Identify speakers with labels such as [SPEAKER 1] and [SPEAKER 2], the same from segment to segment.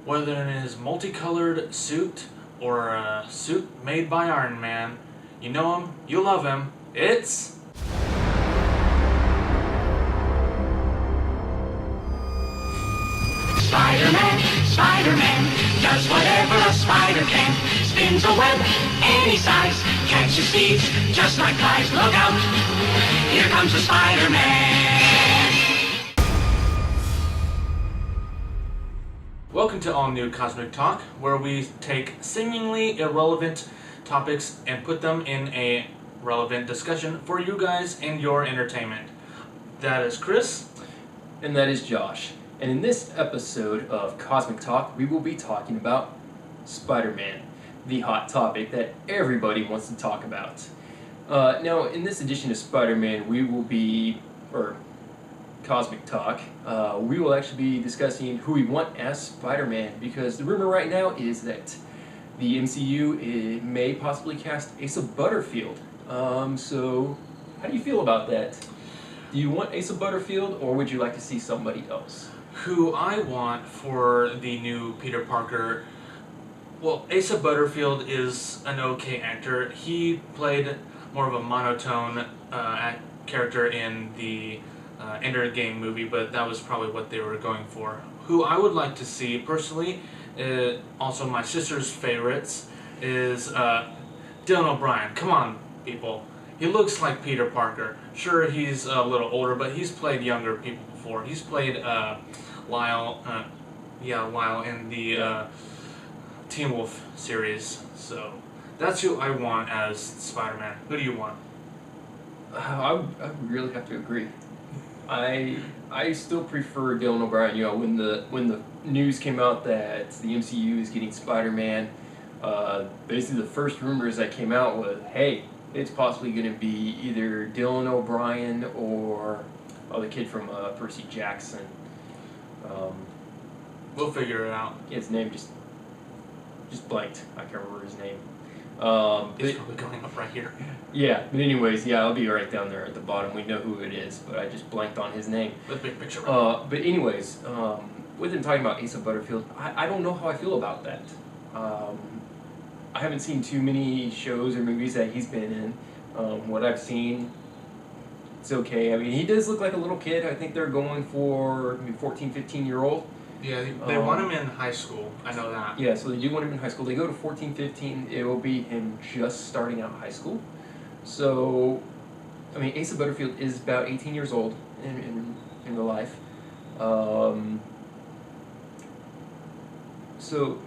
[SPEAKER 1] Whether in his multicolored suit or a suit made by Iron Man, you know him, you love him. It's
[SPEAKER 2] Spider-Man, Spider-Man, does whatever a spider can. Spins a web any size, catches thieves just like flies. Look out, here comes the Spider-Man.
[SPEAKER 1] Welcome to All New Cosmic Talk, where we take seemingly irrelevant topics and put them in a relevant discussion for you guys and your entertainment. That is Chris.
[SPEAKER 3] And that is Josh. And in this episode of Cosmic Talk, we will be talking about Spider-Man, the hot topic that everybody wants to talk about. Now, in this edition of Spider-Man, Cosmic Talk, we will actually be discussing who we want as Spider-Man, because the rumor right now is that the MCU may possibly cast Asa Butterfield. So, how do you feel about that? Do you want Asa Butterfield, or would you like to see somebody else?
[SPEAKER 1] Who I want for the new Peter Parker. Well, Asa Butterfield is an okay actor. He played more of a monotone character in the Endgame movie, but that was probably what they were going for. Who I would like to see personally, also my sister's favorites, is Dylan O'Brien. Come on, people. He looks like Peter Parker. Sure, he's a little older, but he's played younger people before. He's played Lyle in the Teen Wolf series. So that's who I want as Spider-Man. Who do you want?
[SPEAKER 3] I would really have to agree. I still prefer Dylan O'Brien. You know, when the news came out that the MCU is getting Spider-Man, basically the first rumors that came out was, hey, it's possibly going to be either Dylan O'Brien or the kid from Percy Jackson.
[SPEAKER 1] We'll figure it out.
[SPEAKER 3] His name just blanked. I can't remember his name.
[SPEAKER 1] It's probably going up right here.
[SPEAKER 3] Yeah, but anyways, I'll be right down there at the bottom. We know who it is, but I just blanked on his name.
[SPEAKER 1] The big picture.
[SPEAKER 3] But anyways, with him talking about Asa Butterfield, I don't know how I feel about that. I haven't seen too many shows or movies that he's been in. What I've seen, it's okay. I mean, he does look like a little kid. I think they're going for maybe 14, 15-year-old.
[SPEAKER 1] Yeah, they want him in high school. I know that.
[SPEAKER 3] Yeah, so they do want him in high school. They go to 14, 15. It will be him just starting out high school. So, I mean, Asa Butterfield is about 18 years old in real life. So,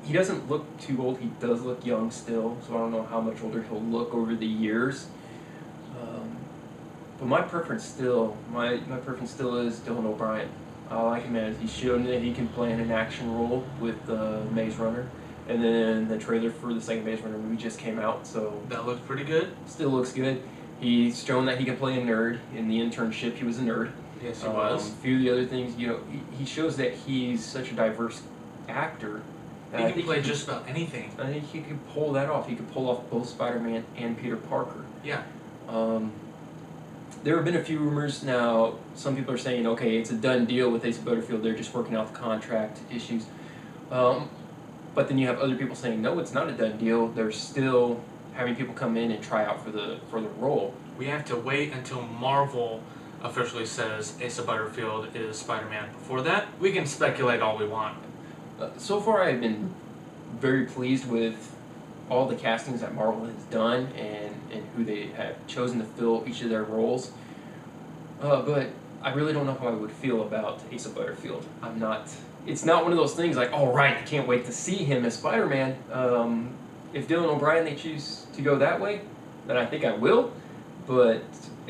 [SPEAKER 3] he doesn't look too old. He does look young still. So, I don't know how much older he'll look over the years. But my preference still is Dylan O'Brien. I like him as he's shown that he can play in an action role with Maze Runner. And then the trailer for the second Maze Runner movie just came out, so...
[SPEAKER 1] That looks pretty good.
[SPEAKER 3] Still looks good. He's shown that he can play a nerd. In the internship, he was a nerd.
[SPEAKER 1] Yes, he was.
[SPEAKER 3] A few of the other things, he shows that he's such a diverse actor.
[SPEAKER 1] He can play just about anything.
[SPEAKER 3] I think he could pull that off. He could pull off both Spider-Man and Peter Parker.
[SPEAKER 1] Yeah.
[SPEAKER 3] There have been a few rumors now. Some people are saying, okay, it's a done deal with Asa Butterfield. They're just working out the contract issues. But then you have other people saying, no, it's not a done deal. They're still having people come in and try out for the role.
[SPEAKER 1] We have to wait until Marvel officially says Asa Butterfield is Spider-Man. Before that, we can speculate all we want.
[SPEAKER 3] So far, I've been very pleased with all the castings that Marvel has done and who they have chosen to fill each of their roles. But I really don't know how I would feel about Asa Butterfield. It's not one of those things like, oh right, I can't wait to see him as Spider-Man. If Dylan O'Brien, they choose to go that way, then I think I will. But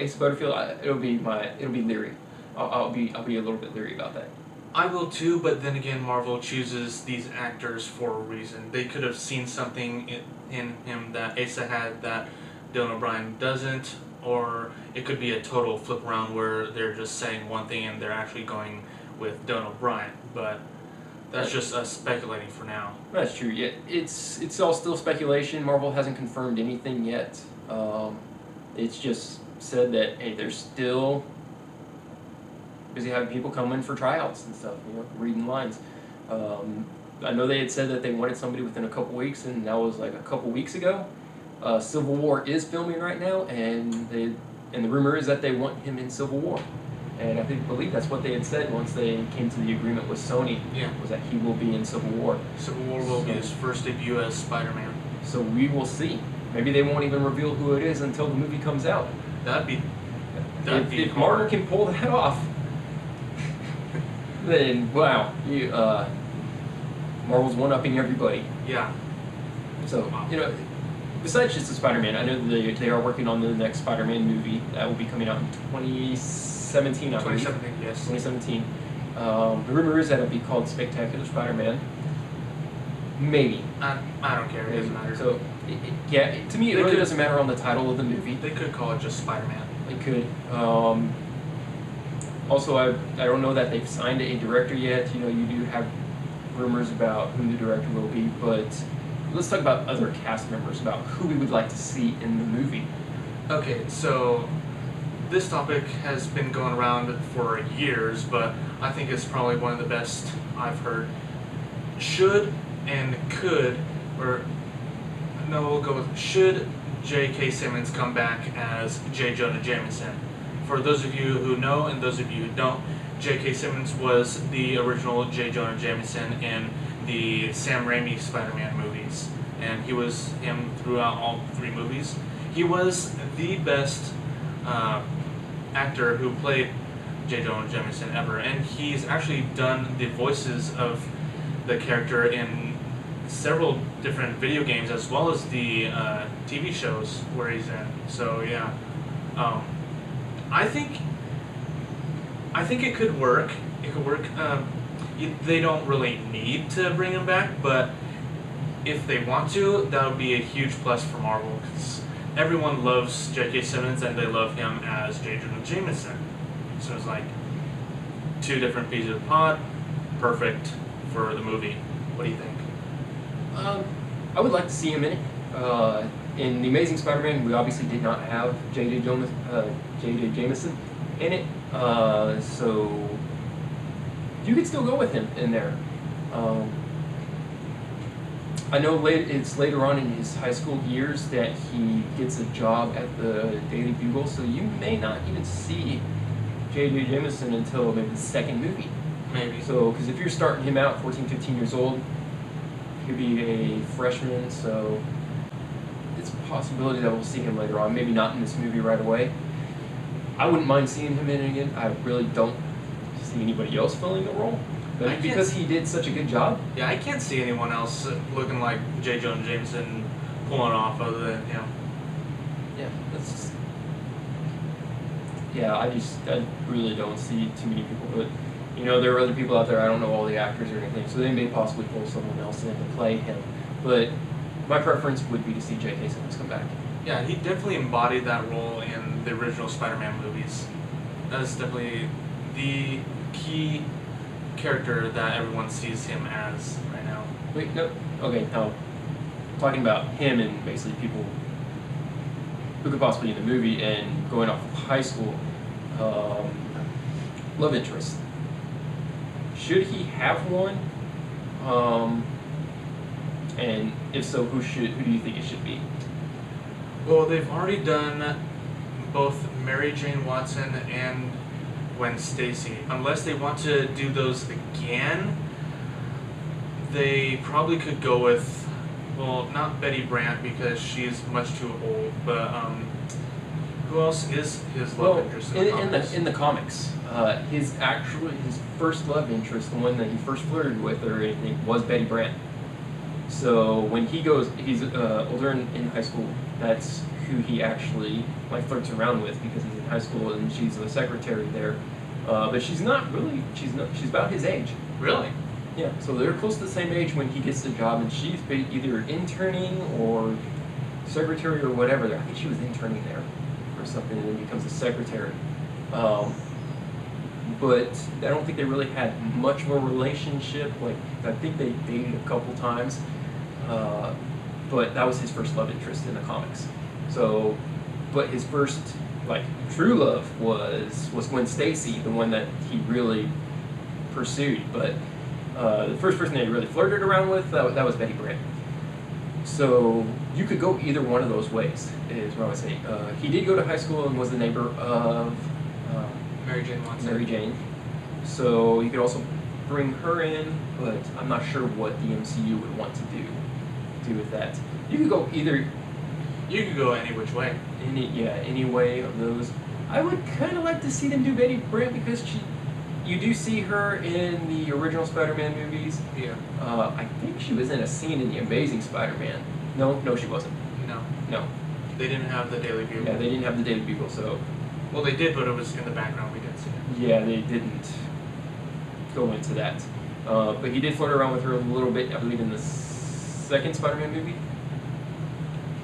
[SPEAKER 3] Asa Butterfield, it'll be leery. I'll be a little bit leery about that.
[SPEAKER 1] I will too, but then again, Marvel chooses these actors for a reason. They could have seen something in him that Asa had that Dylan O'Brien doesn't, or it could be a total flip around where they're just saying one thing and they're actually going with Dylan O'Brien. But that's just us speculating for now.
[SPEAKER 3] That's true. Yeah, it's all still speculation. Marvel hasn't confirmed anything yet. It's just said that hey, they're still busy having people come in for tryouts and stuff, reading lines. I know they had said that they wanted somebody within a couple weeks, and that was like a couple weeks ago. Civil War is filming right now, and the rumor is that they want him in Civil War. And I believe that's what they had said once they came to the agreement with Sony, was that he will be in Civil War.
[SPEAKER 1] Civil War will be his first debut as Spider-Man.
[SPEAKER 3] So we will see. Maybe they won't even reveal who it is until the movie comes out.
[SPEAKER 1] That'd be
[SPEAKER 3] if Marvel can pull that off, then wow, Marvel's one-upping everybody.
[SPEAKER 1] Yeah.
[SPEAKER 3] So, besides just the Spider-Man, I know they are working on the next Spider-Man movie that will be coming out in 2017, I believe.
[SPEAKER 1] 2017, yes.
[SPEAKER 3] 2017. The rumor is that it'll be called Spectacular Spider-Man. Maybe.
[SPEAKER 1] I don't care. It doesn't matter.
[SPEAKER 3] So, to me, it really doesn't matter on the title of the movie.
[SPEAKER 1] They could call it just Spider-Man.
[SPEAKER 3] They could. Also, I don't know that they've signed a director yet. You do have rumors about who the director will be, but let's talk about other cast members, about who we would like to see in the movie.
[SPEAKER 1] Okay, so this topic has been going around for years, but I think it's probably one of the best I've heard. Should and could, or no, we'll go with should J.K. Simmons come back as J. Jonah Jameson? For those of you who know and those of you who don't, J.K. Simmons was the original J. Jonah Jameson in the Sam Raimi Spider-Man movies, and he was him throughout all 3 movies. He was the best actor who played J. Jonah Jameson ever, and he's actually done the voices of the character in several different video games as well as the TV shows where he's in. So yeah, I think it could work. It could work. They don't really need to bring him back, but if they want to, that would be a huge plus for Marvel, because everyone loves J.K. Simmons and they love him as J. Jonah Jameson. So it's like 2 different pieces of pod, perfect for the movie. What do you think?
[SPEAKER 3] I would like to see him in it. In The Amazing Spider-Man, we obviously did not have J.J. Jameson in it, so you could still go with him in there. I know it's later on in his high school years that he gets a job at the Daily Bugle, so you may not even see J.J. Jameson until maybe the second movie.
[SPEAKER 1] Maybe.
[SPEAKER 3] So, because if you're starting him out 14, 15 years old, he'll be a freshman, so it's a possibility that we'll see him later on. Maybe not in this movie right away. I wouldn't mind seeing him in it again. I really don't see anybody else filling the role. But because he did such a good job.
[SPEAKER 1] Yeah, I can't see anyone else looking like J. Jonah Jameson pulling off other than him.
[SPEAKER 3] Yeah, that's just... Yeah, I really don't see too many people, but there are other people out there. I don't know all the actors or anything, so they may possibly pull someone else in to play him. But my preference would be to see J.K. Simmons come back.
[SPEAKER 1] Yeah, he definitely embodied that role in the original Spider-Man movies. That is definitely the key character that everyone sees him as right now.
[SPEAKER 3] Wait, no. Okay, now, talking about him and basically people who could possibly be in the movie and going off of high school, love interest. Should he have one? And if so, who do you think it should be?
[SPEAKER 1] Well, they've already done both Mary Jane Watson and Gwen Stacy. Unless they want to do those again, they probably could go with, well, not Betty Brant because she's much too old, but who else is his love interest in the comics?
[SPEAKER 3] In the comics, his first love interest, the one that he first flirted with or anything, was Betty Brant. So when he's older in high school, that's who he actually flirts around with because he's in high school and she's a secretary there. But she's not really. She's about his age.
[SPEAKER 1] Really?
[SPEAKER 3] Yeah. So they're close to the same age when he gets the job, and she's either interning or secretary or whatever. I think she was interning there or something, and then becomes a secretary. But I don't think they really had much of a relationship. I think they dated a couple times, but that was his first love interest in the comics. So, but his first true love was Gwen Stacy, the one that he really pursued. But The first person they really flirted around with, that was Betty Brant. So you could go either one of those ways, is what I would say. He did go to high school and was the neighbor of
[SPEAKER 1] Mary Jane Watson.
[SPEAKER 3] Mary Jane. So you could also bring her in, but I'm not sure what the MCU would want to do with that. You could go either
[SPEAKER 1] You could go any which way.
[SPEAKER 3] any way of those. I would kind of like to see them do Betty Brant because you do see her in the original Spider-Man movies.
[SPEAKER 1] Yeah.
[SPEAKER 3] I think she was in a scene in the Amazing Spider-Man. No, she wasn't. No.
[SPEAKER 1] They didn't have the Daily Bugle.
[SPEAKER 3] Yeah, they didn't have the Daily Bugle, so
[SPEAKER 1] Well, they did, but it was in the background. We didn't see it.
[SPEAKER 3] yeah, they didn't go into that. But he did flirt around with her a little bit, I believe, in the second Spider-Man movie.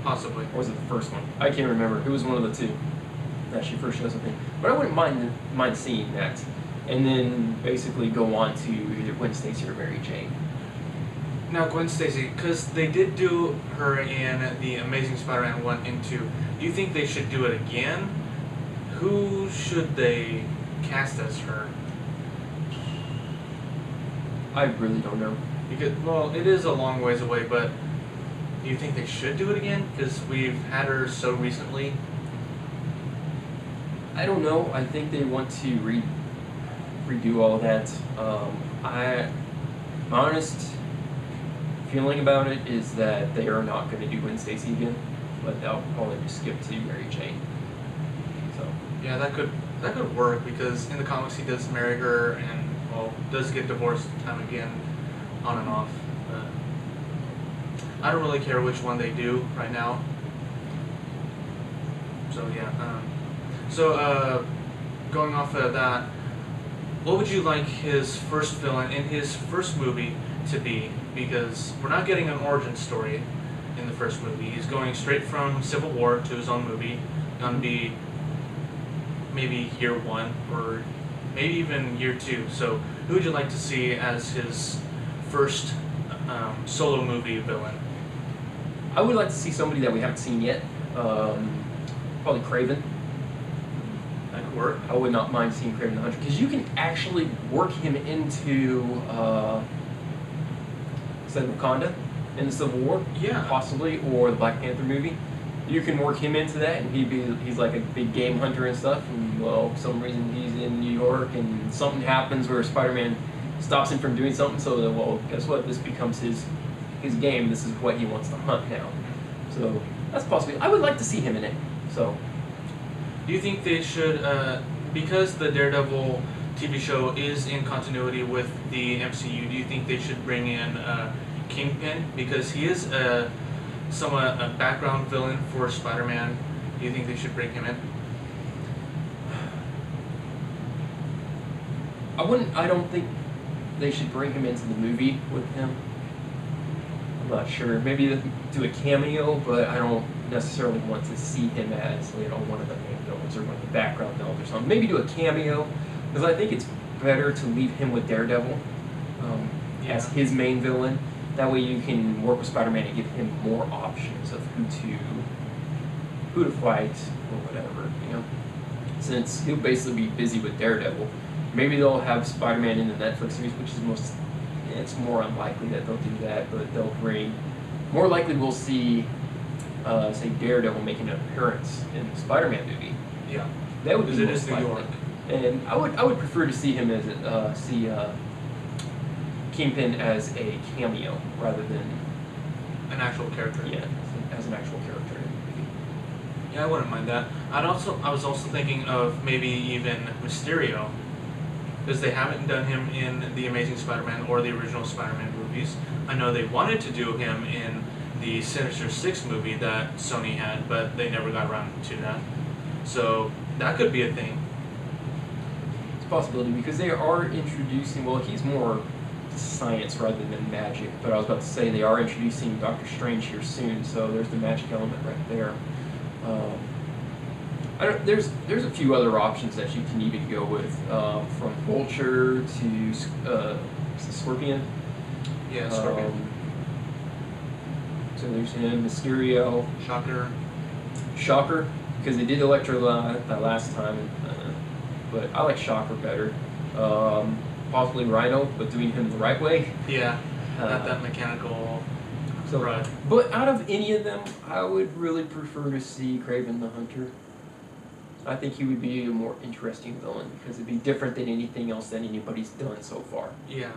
[SPEAKER 1] Possibly.
[SPEAKER 3] Or was it the first one? I can't remember. It was one of the two that she first shows up in. But I wouldn't mind seeing that. And then basically go on to either Gwen Stacy or Mary Jane.
[SPEAKER 1] Now, Gwen Stacy, because they did do her in the Amazing Spider-Man 1 and 2, do you think they should do it again? Who should they cast as her?
[SPEAKER 3] I really don't know.
[SPEAKER 1] Because, well, it is a long ways away, but do you think they should do it again? Because we've had her so recently.
[SPEAKER 3] I don't know. I think they want to redo all that. My honest feeling about it is that they are not going to do Gwen Stacy again, but they'll probably just skip to Mary Jane. So
[SPEAKER 1] Yeah, that could work, because in the comics he does marry her and, well, does get divorced time again, on and off. I don't really care which one they do right now. So yeah. Going off of that, what would you like his first villain in his first movie to be? Because we're not getting an origin story in the first movie. He's going straight from Civil War to his own movie. Gonna be maybe year one or maybe even year two. So who would you like to see as his first solo movie villain?
[SPEAKER 3] I would like to see somebody that we haven't seen yet. Probably Kraven.
[SPEAKER 1] That could work.
[SPEAKER 3] I would not mind seeing Kraven the Hunter because you can actually work him into say Wakanda in the Civil War,
[SPEAKER 1] Yeah.
[SPEAKER 3] possibly, or the Black Panther movie. You can work him into that, and he's like a big game hunter and stuff. And well, for some reason he's in New York, and something happens where Spider-Man stops him from doing something. So that, well, guess what? This becomes his game. This is what he wants to hunt now. So that's possible. I would like to see him in it. So.
[SPEAKER 1] Do you think they should, because the Daredevil TV show is in continuity with the MCU, do you think they should bring in Kingpin? Because he is somewhat a background villain for Spider-Man. Do you think they should bring him in?
[SPEAKER 3] I don't think they should bring him into the movie with him. I'm not sure. Maybe do a cameo, but I don't necessarily want to see him as one of the main villains or one of the background villains or something. Maybe do a cameo, because I think it's better to leave him with Daredevil as his main villain. That way you can work with Spider-Man and give him more options of who to fight or whatever, Since he'll basically be busy with Daredevil. Maybe they'll have Spider-Man in the Netflix series, which is it's more unlikely that they'll do that, but they'll bring, more likely we'll see, say Daredevil making an appearance in the Spider-Man movie.
[SPEAKER 1] Yeah.
[SPEAKER 3] That would be
[SPEAKER 1] Because it
[SPEAKER 3] most
[SPEAKER 1] is New
[SPEAKER 3] likely.
[SPEAKER 1] York.
[SPEAKER 3] And I would prefer to see him as Kingpin as a cameo rather than
[SPEAKER 1] An actual character.
[SPEAKER 3] as an actual character in the movie.
[SPEAKER 1] Yeah, I wouldn't mind that. I was also thinking of maybe even Mysterio, because they haven't done him in the Amazing Spider-Man or the original Spider-Man movies. I know they wanted to do him in the Sinister Six movie that Sony had, but they never got around to that. So that could be a thing.
[SPEAKER 3] It's a possibility because they are introducing, well, he's more science rather than magic, but I was about to say they are introducing Doctor Strange here soon, so there's the magic element right there. There's a few other options that you can even go with, from Vulture to Scorpion.
[SPEAKER 1] Yeah, Scorpion.
[SPEAKER 3] So there's him, Mysterio,
[SPEAKER 1] Shocker.
[SPEAKER 3] because they did Electro that last time, but I like Shocker better. possibly Rhino, but doing him the right way.
[SPEAKER 1] Yeah, not
[SPEAKER 3] Uh,
[SPEAKER 1] that mechanical.
[SPEAKER 3] so,
[SPEAKER 1] Right.
[SPEAKER 3] but out of any of them, I would really prefer to see Kraven the Hunter. I think he would be a more interesting villain because it'd be different than anything else that anybody's done so far.
[SPEAKER 1] Yeah.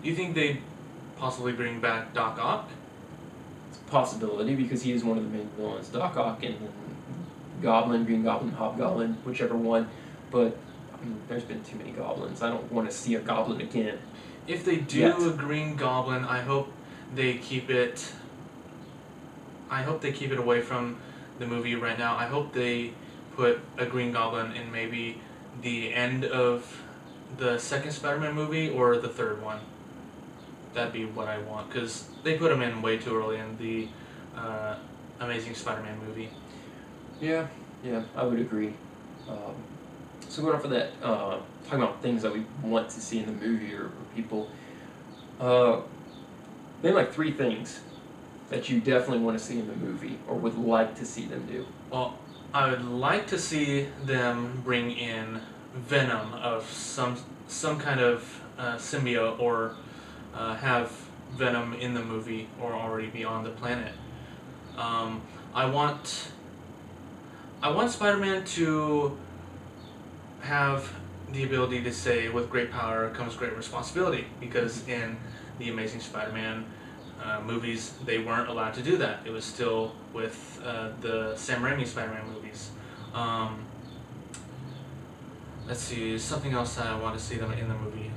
[SPEAKER 1] Do you think they'd possibly bring back Doc Ock?
[SPEAKER 3] It's a possibility because he is one of the main villains. Doc Ock and Goblin, Green Goblin, Hobgoblin, whichever one. But I mean, there's been too many goblins. I don't want to see a goblin again.
[SPEAKER 1] If they do
[SPEAKER 3] Yet.
[SPEAKER 1] a Green Goblin, I hope they keep it. I hope they keep it away from the movie right now. I hope they put a Green Goblin in maybe the end of the second Spider-Man movie or the third one. That'd be what I want because they put him in way too early in the Amazing Spider-Man movie.
[SPEAKER 3] Yeah, I would agree. So going off of that, talking about things that we want to see in the movie or people, name like 3 things that you definitely want to see in the movie or would like to see them do.
[SPEAKER 1] Well, I would like to see them bring in Venom of some kind of symbiote or have Venom in the movie or already be on the planet. I want Spider-Man to have the ability to say, with great power comes great responsibility, because in the Amazing Spider-Man movies, they weren't allowed to do that. It was still with the Sam Raimi Spider-Man movies. Let's see, something else I want to see them in the movie.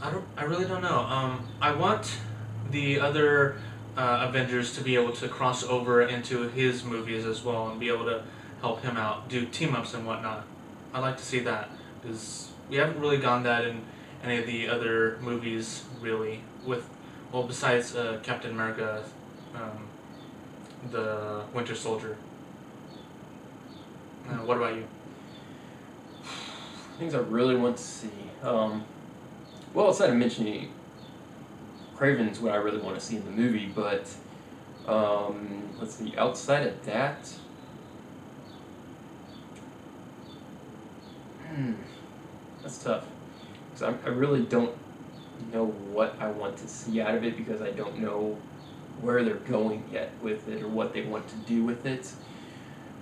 [SPEAKER 1] I really don't know. I want the other Avengers to be able to cross over into his movies as well and be able to help him out, do team-ups and whatnot. I'd like to see that, because we haven't really gone that in any of the other movies, really, besides Captain America, the Winter Soldier. What about you?
[SPEAKER 3] Things I really want to see. Well, aside of mentioning Kraven's what I really want to see in the movie, but let's see, outside of that, that's tough. Because I really don't know what I want to see out of it because I don't know where they're going yet with it or what they want to do with it.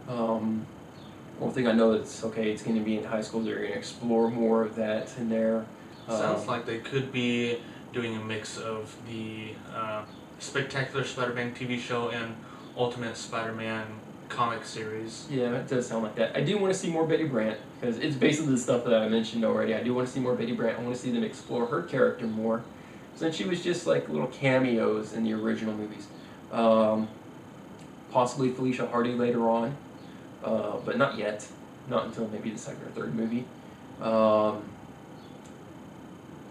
[SPEAKER 3] One thing I know that's okay, it's going to be in high school, they're going to explore more of that in there.
[SPEAKER 1] Sounds like they could be doing a mix of the Spectacular Spider-Man TV show and Ultimate Spider-Man comic series.
[SPEAKER 3] Yeah, it does sound like that. I do want to see more Betty Brant, because it's basically the stuff that I mentioned already. I do want to see more Betty Brant. I want to see them explore her character more, since she was just like little cameos in the original movies. Possibly Felicia Hardy later on, but not yet. Not until maybe the second or third movie.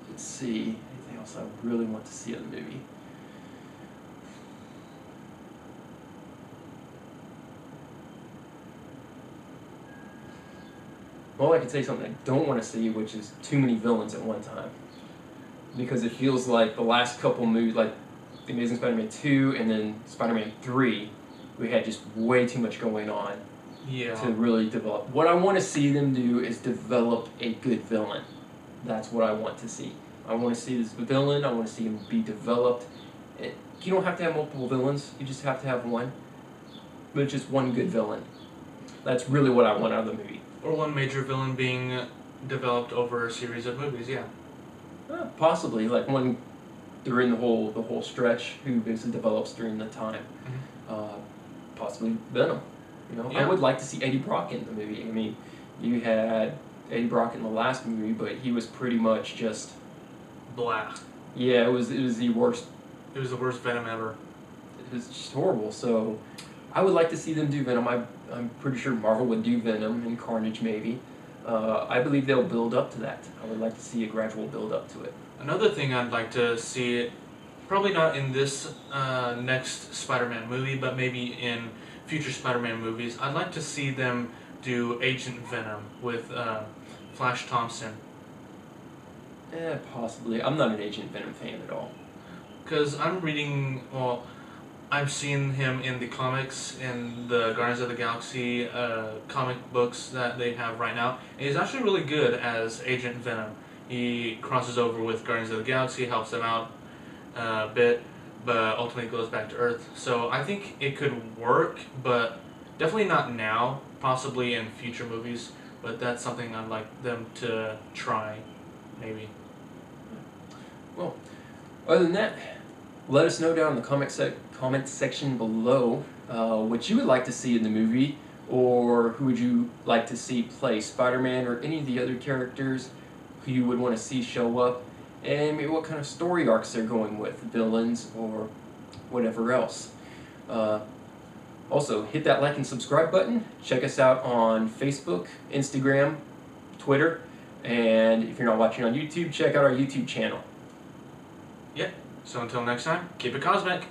[SPEAKER 3] Let's see, anything else I really want to see in the movie? Well, I could say something I don't want to see, which is too many villains at one time. Because it feels like the last couple movies, like The Amazing Spider-Man 2 and then Spider-Man 3, we had just way too much going on to really develop. What I want to see them do is develop a good villain. That's what I want to see. I want to see this villain, I want to see him be developed. You don't have to have multiple villains, you just have to have one. But just one good villain. That's really what I want out of the movie.
[SPEAKER 1] Or one major villain being developed over a series of movies, yeah.
[SPEAKER 3] Possibly, like one during the whole stretch who basically develops during the time. Possibly Venom. You know, I would like to see Eddie Brock in the movie. I mean, you had Eddie Brock in the last movie, but he was pretty much just
[SPEAKER 1] blah.
[SPEAKER 3] Yeah, it was the worst.
[SPEAKER 1] It was the worst Venom ever.
[SPEAKER 3] It was just horrible. So, I would like to see them do Venom. I'm pretty sure Marvel would do Venom and Carnage maybe. I believe they'll build up to that. I would like to see a gradual build up to it.
[SPEAKER 1] Another thing I'd like to see, probably not in this next Spider-Man movie, but maybe in future Spider-Man movies, I'd like to see them do Agent Venom with Flash Thompson.
[SPEAKER 3] Possibly. I'm not an Agent Venom fan at all.
[SPEAKER 1] Because I'm reading, I've seen him in the comics, in the Guardians of the Galaxy comic books that they have right now. And he's actually really good as Agent Venom. He crosses over with Guardians of the Galaxy, helps them out a bit, but ultimately goes back to Earth. So I think it could work, but definitely not now. Possibly in future movies, but that's something I'd like them to try, maybe.
[SPEAKER 3] Well, other than that, let us know down in the comment section below what you would like to see in the movie, or who would you like to see play Spider-Man or any of the other characters who you would want to see show up, and maybe what kind of story arcs they're going with, villains or whatever else. Also, hit that like and subscribe button. Check us out on Facebook, Instagram, Twitter, and if you're not watching on YouTube, check out our YouTube channel.
[SPEAKER 1] Yeah, so until next time, keep it cosmic.